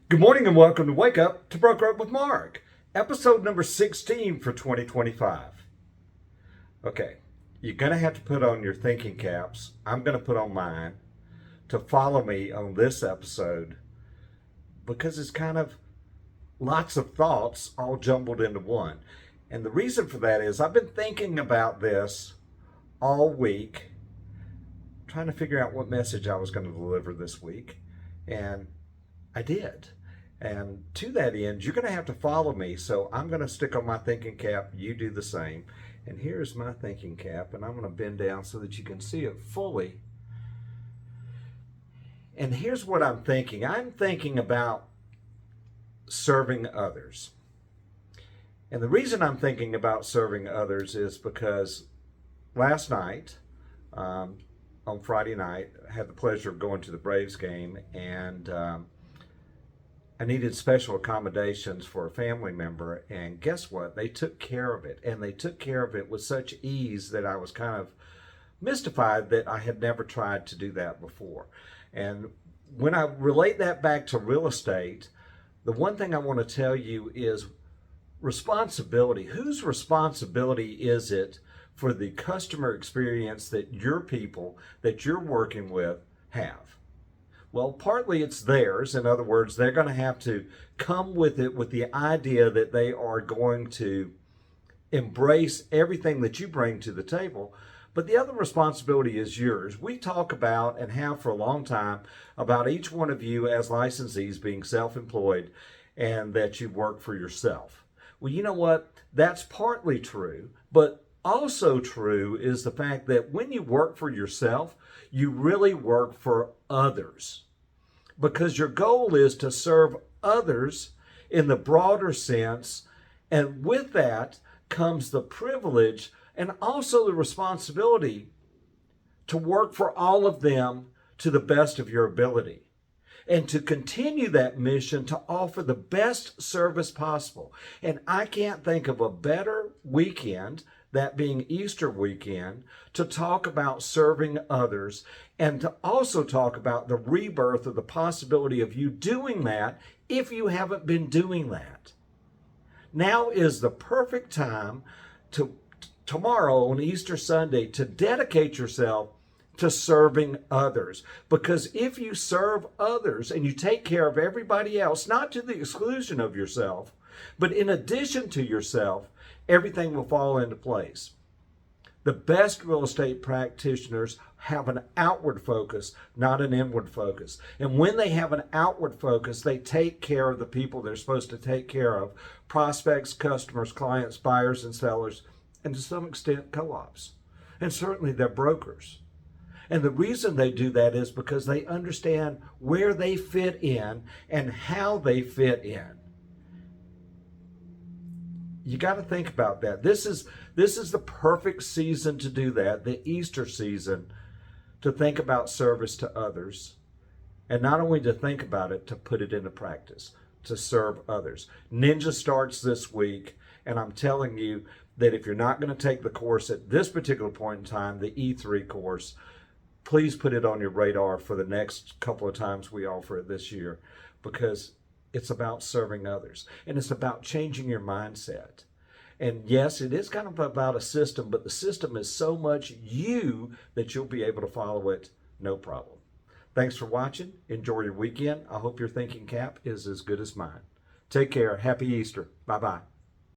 Good morning and welcome to Wake Up to Broker Up with Mark, episode number 16 for 2025. Okay, you're going to have to put on your thinking caps. I'm going to put on mine to follow me on this episode because it's kind of lots of thoughts all jumbled into one. And the reason for that is I've been thinking about this all week, trying to figure out what message I was going to deliver this week. And I did. And to that end, you're going to have to follow me. So I'm going to stick on my thinking cap. You do the same. And here's my thinking cap. And I'm going to bend down so that you can see it fully. And here's what I'm thinking. I'm thinking about serving others. And the reason I'm thinking about serving others is because last night, on Friday night, I had the pleasure of going to the Braves game, and I needed special accommodations for a family member, and guess what? They took care of it, and they took care of it with such ease that I was kind of mystified that I had never tried to do that before. And when I relate that back to real estate, the one thing I want to tell you is responsibility. Whose responsibility is it for the customer experience that your people that you're working with have? Well, partly it's theirs. In other words, they're going to have to come with it with the idea that they are going to embrace everything that you bring to the table. But the other responsibility is yours. We talk about and have for a long time about each one of you as licensees being self-employed and that you work for yourself. Well, you know what? That's partly true, but also true is the fact that when you work for yourself, you really work for others, because your goal is to serve others in the broader sense. And with that comes the privilege and also the responsibility to work for all of them to the best of your ability, and to continue that mission to offer the best service possible. And I can't think of a better weekend, that being Easter weekend, to talk about serving others and to also talk about the rebirth of the possibility of you doing that if you haven't been doing that. Now is the perfect time to tomorrow on Easter Sunday to dedicate yourself to serving others. Because if you serve others and you take care of everybody else, not to the exclusion of yourself, but in addition to yourself, everything will fall into place. The best real estate practitioners have an outward focus, not an inward focus. And when they have an outward focus, they take care of the people they're supposed to take care of: prospects, customers, clients, buyers and sellers, and to some extent co-ops. And certainly their brokers. And the reason they do that is because they understand where they fit in and how they fit in. You got to think about that. This is the perfect season to do that, the Easter season, to think about service to others. And not only to think about it, to put it into practice, to serve others. Ninja starts this week, and I'm telling you that if you're not going to take the course at this particular point in time, the E3 course, please put it on your radar for the next couple of times we offer it this year, because it's about serving others and it's about changing your mindset. And yes, it is kind of about a system, but the system is so much you that you'll be able to follow it no problem. Thanks for watching. Enjoy your weekend. I hope your thinking cap is as good as mine. Take care. Happy Easter. Bye-bye.